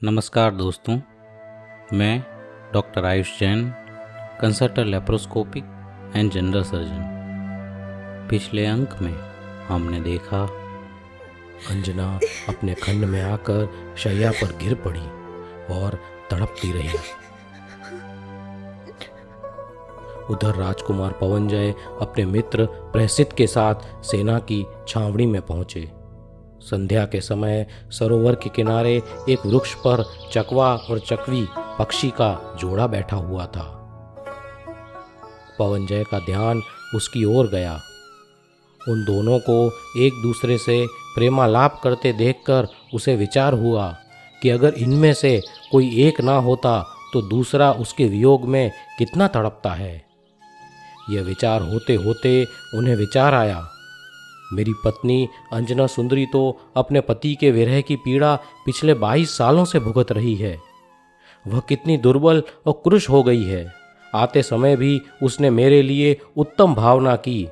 नमस्कार दोस्तों, मैं doctor Ayush Jain, consultant laparoscopic and general surgeon. पिछले अंक में हमने देखा अंजना अपने खंड में आकर शैया पर गिर पड़ी और तड़पती रही। उधर राजकुमार पवनजय अपने मित्र प्रहसित के साथ सेना की छावनी में पहुंचे। संध्या के समय सरोवर के किनारे एक वृक्ष पर चकवा और चकवी पक्षी का जोड़ा बैठा हुआ था। पवनजय का ध्यान उसकी ओर गया। उन दोनों को एक दूसरे से प्रेमालाप करते देखकर उसे विचार हुआ कि अगर इनमें से कोई एक ना होता तो दूसरा उसके वियोग में कितना तड़पता है। यह विचार होते होते उन्हें विचार आया, मेरी पत्नी अंजना सुंदरी तो अपने पति के विरह की पीड़ा पिछले 22 सालों से भुगत रही है। वह कितनी दुर्बल और क्रुश हो गई है। आते समय भी उसने मेरे लिए उत्तम भावना की,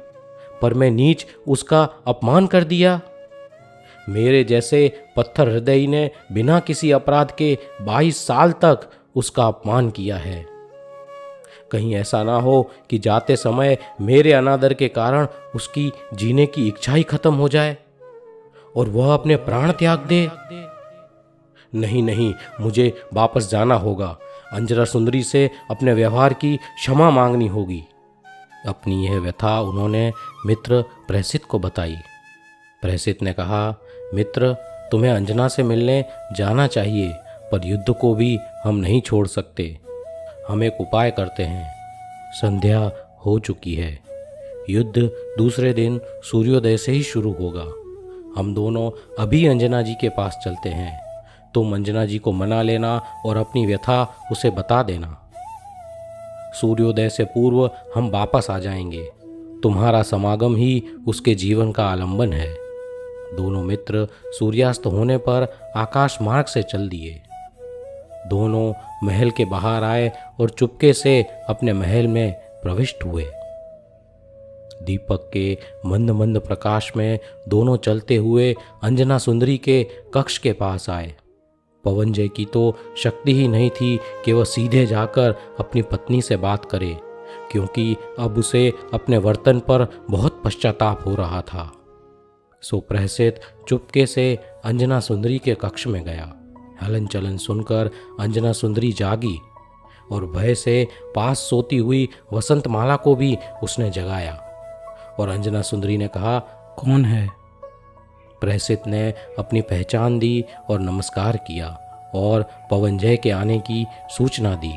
पर मैं नीच उसका अपमान कर दिया। मेरे जैसे पत्थर हृदय ने बिना किसी अपराध के 22 साल तक उसका अपमान किया है। कहीं ऐसा ना हो कि जाते समय मेरे अनादर के कारण उसकी जीने की इच्छा ही खत्म हो जाए और वह अपने प्राण त्याग दे। नहीं नहीं, मुझे वापस जाना होगा। अंजना सुंदरी से अपने व्यवहार की क्षमा मांगनी होगी। अपनी यह व्यथा उन्होंने मित्र प्रहसित को बताई। प्रहसित ने कहा, मित्र, तुम्हें अंजना से मिलने जाना चाहिए, पर युद्ध को भी हम नहीं छोड़ सकते। हम एक उपाय करते हैं। संध्या हो चुकी है। युद्ध दूसरे दिन सूर्योदय से ही शुरू होगा। हम दोनों अभी अंजना जी के पास चलते हैं। तुम अंजना जी को मना लेना और अपनी व्यथा उसे बता देना। सूर्योदय से पूर्व हम वापस आ जाएंगे। तुम्हारा समागम ही उसके जीवन का आलंबन है। दोनों मित्र सूर्यास्त होने पर आकाश मार्ग से चल दिए। दोनों महल के बाहर आए और चुपके से अपने महल में प्रविष्ट हुए। दीपक के मंद मंद प्रकाश में दोनों चलते हुए अंजना सुंदरी के कक्ष के पास आए। पवनजय की तो शक्ति ही नहीं थी कि वह सीधे जाकर अपनी पत्नी से बात करे, क्योंकि अब उसे अपने वर्तन पर बहुत पश्चाताप हो रहा था। सो प्रहसित चुपके से अंजना सुंदरी के कक्ष में गया। हलन चलन सुनकर अंजना सुंदरी जागी और भय से पास सोती हुई वसंतमाला को भी उसने जगाया। और अंजना सुंदरी ने कहा, कौन है? प्रहसित ने अपनी पहचान दी और नमस्कार किया और पवनजय के आने की सूचना दी।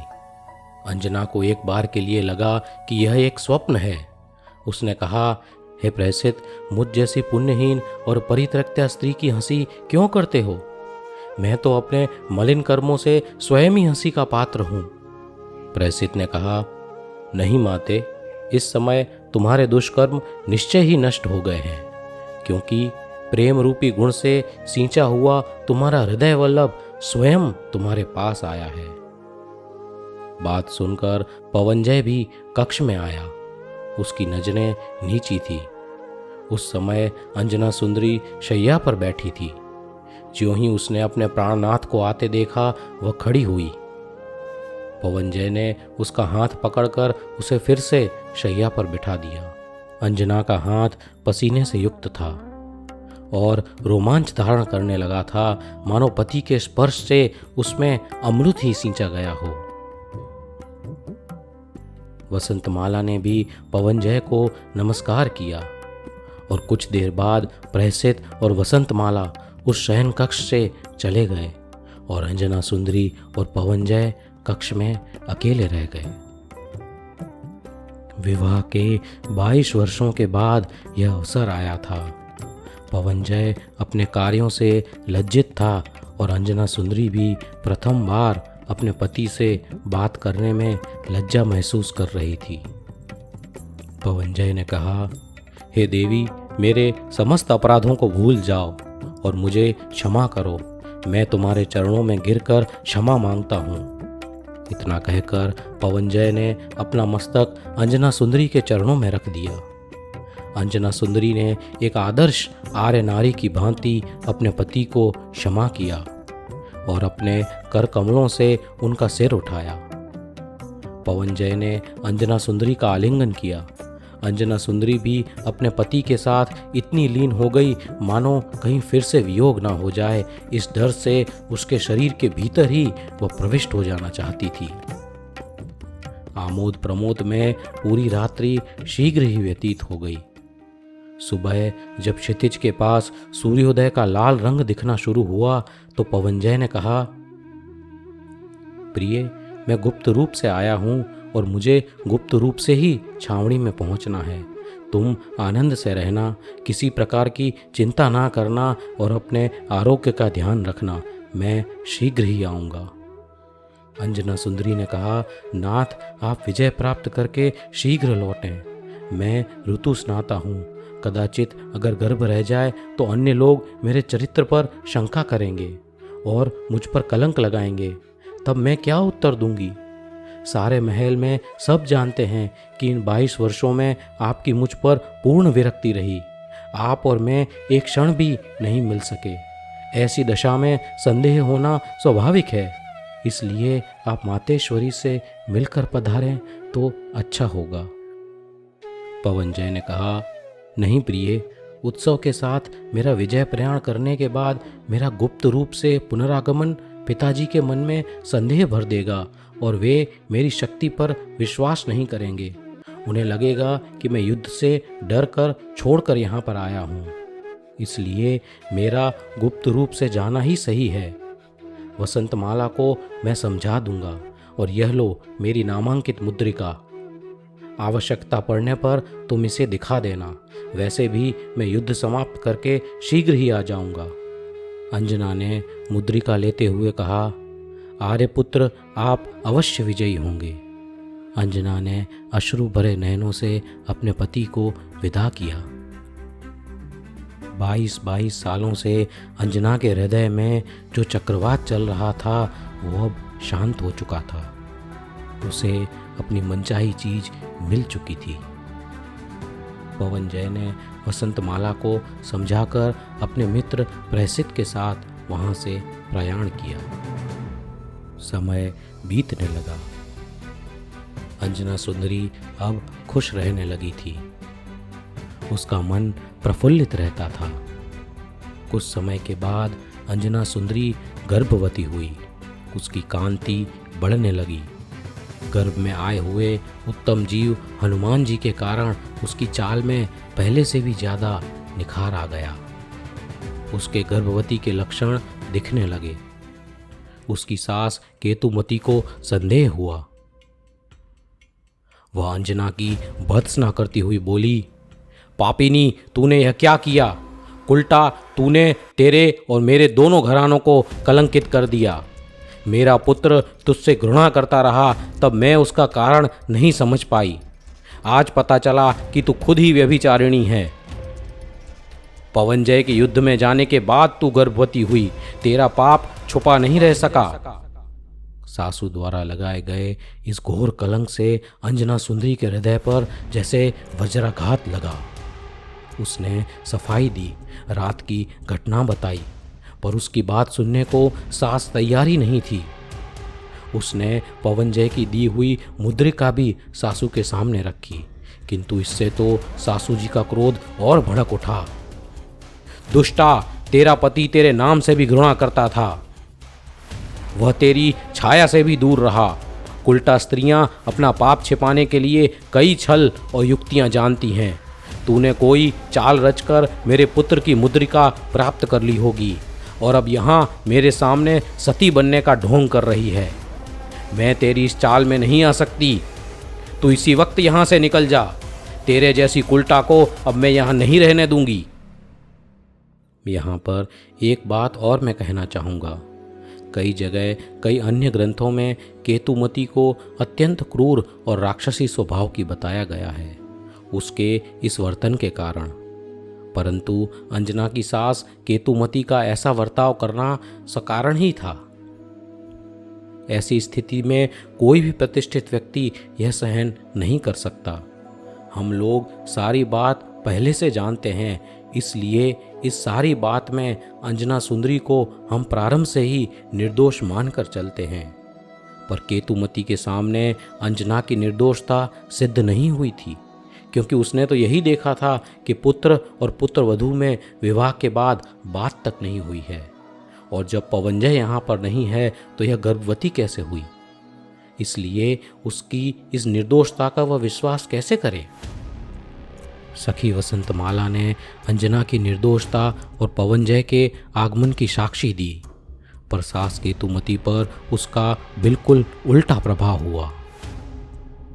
अंजना को एक बार के लिए लगा कि यह एक स्वप्न है। उसने कहा, हे प्रहसित, मुझ जैसी पुण्यहीन और परित्यक्ता स्त्री की हंसी क्यों करते हो? मैं तो अपने मलिन कर्मों से स्वयं ही हंसी का पात्र हूं। प्रहसित ने कहा, नहीं माते, इस समय तुम्हारे दुष्कर्म निश्चय ही नष्ट हो गए हैं, क्योंकि प्रेम रूपी गुण से सींचा हुआ तुम्हारा हृदय वल्लभ स्वयं तुम्हारे पास आया है। बात सुनकर पवनजय भी कक्ष में आया। उसकी नजरें नीची थी। उस समय अंजना सुंदरी शैया पर बैठी थी। ज्यों ही उसने अपने प्राणनाथ को आते देखा, वह खड़ी हुई। पवनजय ने उसका हाथ पकड़कर उसे फिर से शैया पर बिठा दिया। अंजना का हाथ पसीने से युक्त था और रोमांच धारण करने लगा था, मानो पति के स्पर्श से उसमें अमृत ही सींचा गया हो। वसंतमाला ने भी पवनजय को नमस्कार किया और कुछ देर बाद प्रहसित और वसंतमाला उस शयन कक्ष से चले गए और अंजना सुंदरी और पवनजय कक्ष में अकेले रह गए। विवाह के 22 वर्षों के बाद यह अवसर आया था। पवनजय अपने कार्यों से लज्जित था और अंजना सुंदरी भी प्रथम बार अपने पति से बात करने में लज्जा महसूस कर रही थी। पवनजय ने कहा, हे देवी, मेरे समस्त अपराधों को भूल जाओ और मुझे क्षमा करो। मैं तुम्हारे चरणों में गिरकर क्षमा मांगता हूँ। इतना कहकर पवनजय ने अपना मस्तक अंजना सुंदरी के चरणों में रख दिया। अंजना सुंदरी ने एक आदर्श आर्य नारी की भांति अपने पति को क्षमा किया और अपने कर कमलों से उनका सिर उठाया। पवनजय ने अंजना सुंदरी का आलिंगन किया। अंजना सुंदरी भी अपने पति के साथ इतनी लीन हो गई मानो कहीं फिर से वियोग ना हो जाए। इस डर से उसके शरीर के भीतर ही वह प्रविष्ट हो जाना चाहती थी। आमोद प्रमोद में पूरी रात्रि शीघ्र ही व्यतीत हो गई। सुबह जब क्षितिज के पास सूर्योदय का लाल रंग दिखना शुरू हुआ तो पवनजय ने कहा, प्रिय, मैं गुप्त रूप से आया हूं और मुझे गुप्त रूप से ही छावनी में पहुंचना है। तुम आनंद से रहना, किसी प्रकार की चिंता ना करना और अपने आरोग्य का ध्यान रखना। मैं शीघ्र ही आऊँगा। अंजना सुंदरी ने कहा, नाथ, आप विजय प्राप्त करके शीघ्र लौटें। मैं ऋतु स्नाता हूँ। कदाचित अगर गर्भ रह जाए तो अन्य लोग मेरे चरित्र पर शंका करेंगे और मुझ पर कलंक लगाएंगे। तब मैं क्या उत्तर दूंगी? सारे महल में सब जानते हैं कि इन 22 वर्षों में आपकी मुझ पर पूर्ण विरक्ति रही। आप और मैं एक क्षण भी नहीं मिल सके। ऐसी दशा में संदेह होना स्वाभाविक है। इसलिए आप मातेश्वरी से मिलकर पधारें तो अच्छा होगा। पवनजय ने कहा, नहीं प्रिय, उत्सव के साथ मेरा विजय प्रयाण करने के बाद मेरा गुप्त रूप से पुनरागमन पिताजी के मन में संदेह भर देगा और वे मेरी शक्ति पर विश्वास नहीं करेंगे। उन्हें लगेगा कि मैं युद्ध से डर कर छोड़कर यहाँ पर आया हूँ। इसलिए मेरा गुप्त रूप से जाना ही सही है। वसंतमाला को मैं समझा दूंगा और यह लो मेरी नामांकित मुद्रिका। आवश्यकता पड़ने पर तुम इसे दिखा देना। वैसे भी मैं युद्ध समाप्त करके शीघ्र ही आ जाऊंगा। अंजना ने मुद्रिका लेते हुए कहा, आर्यपुत्र, आप अवश्य विजयी होंगे। अंजना ने अश्रु भरे नयनों से अपने पति को विदा किया। 22 सालों से अंजना के हृदय में जो चक्रवात चल रहा था वो अब शांत हो चुका था। उसे अपनी मनचाही चीज मिल चुकी थी। पवनजय ने वसंतमाला को समझाकर अपने मित्र प्रसिद्ध के साथ वहां से प्रयाण किया। समय बीतने लगा। अंजना सुंदरी अब खुश रहने लगी थी। उसका मन प्रफुल्लित रहता था। कुछ समय के बाद अंजना सुंदरी गर्भवती हुई। उसकी कांति बढ़ने लगी। गर्भ में आए हुए उत्तम जीव हनुमान जी के कारण उसकी चाल में पहले से भी ज्यादा निखार आ गया। उसके गर्भवती के लक्षण दिखने लगे। उसकी सास केतुमती को संदेह हुआ। वह अंजना की भर्त्सना करती हुई बोली, पापिनी, तूने यह क्या किया? उल्टा तूने तेरे और मेरे दोनों घरानों को कलंकित कर दिया। मेरा पुत्र तुझसे घृणा करता रहा, तब मैं उसका कारण नहीं समझ पाई। आज पता चला कि तू खुद ही व्यभिचारिणी है। पवनजय के युद्ध में जाने के बाद तू गर्भवती हुई। तेरा पाप छुपा नहीं रह सका। सासू द्वारा लगाए गए इस घोर कलंक से अंजना सुंदरी के हृदय पर जैसे वज्राघात लगा। उसने सफाई दी, रात की घटना बताई, पर उसकी बात सुनने को सास तैयार ही नहीं थी। उसने पवनजय की दी हुई मुद्रिका भी सासू के सामने रखी, किंतु इससे तो सासू जी का क्रोध और भड़क उठा। दुष्टा, तेरा पति तेरे नाम से भी घृणा करता था। वह तेरी छाया से भी दूर रहा। उल्टा स्त्रियां अपना पाप छिपाने के लिए कई छल और युक्तियां जानती हैं। तूने कोई चाल रचकर मेरे पुत्र की मुद्रिका प्राप्त कर ली होगी और अब यहाँ मेरे सामने सती बनने का ढोंग कर रही है। मैं तेरी इस चाल में नहीं आ सकती। तू इसी वक्त यहाँ से निकल जा। तेरे जैसी कुल्टा को अब मैं यहाँ नहीं रहने दूंगी। यहाँ पर एक बात और मैं कहना चाहूँगा। कई जगह कई अन्य ग्रंथों में केतुमती को अत्यंत क्रूर और राक्षसी स्वभाव की बताया गया है, उसके इस वर्तन के कारण। परंतु अंजना की सास केतुमती का ऐसा बर्ताव करना सकारण ही था। ऐसी स्थिति में कोई भी प्रतिष्ठित व्यक्ति यह सहन नहीं कर सकता। हम लोग सारी बात पहले से जानते हैं इसलिए इस सारी बात में अंजना सुंदरी को हम प्रारंभ से ही निर्दोष मानकर चलते हैं। पर केतुमती के सामने अंजना की निर्दोषता सिद्ध नहीं हुई थी, क्योंकि उसने तो यही देखा था कि पुत्र और पुत्रवधू में विवाह के बाद बात तक नहीं हुई है, और जब पवनजय यहाँ पर नहीं है तो यह गर्भवती कैसे हुई। इसलिए उसकी इस निर्दोषता का वह विश्वास कैसे करे। सखी वसंतमाला ने अंजना की निर्दोषता और पवनजय के आगमन की साक्षी दी, पर सास केतुमती पर उसका बिल्कुल उल्टा प्रभाव हुआ।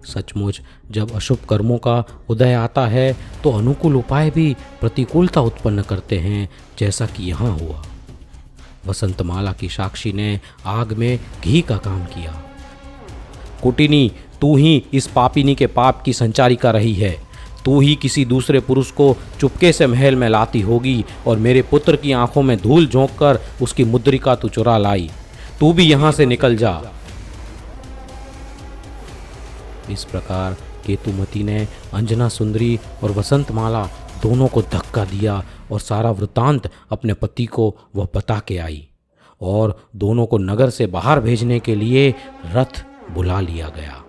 सचमुच जब अशुभ कर्मों का उदय आता है तो अनुकूल उपाय भी प्रतिकूलता उत्पन्न करते हैं, जैसा कि यहाँ हुआ। वसंतमाला की साक्षी ने आग में घी का काम किया। कुटिनी, तू ही इस पापिनी के पाप की संचारिका रही है। तू ही किसी दूसरे पुरुष को चुपके से महल में लाती होगी और मेरे पुत्र की आंखों में धूल झोंककर उसकी मुद्रिका तू चुरा लाई। तू भी यहाँ से निकल जा। इस प्रकार केतुमती ने अंजना सुंदरी और वसंतमाला दोनों को धक्का दिया और सारा वृत्तांत अपने पति को वह बता के आई, और दोनों को नगर से बाहर भेजने के लिए रथ बुला लिया गया।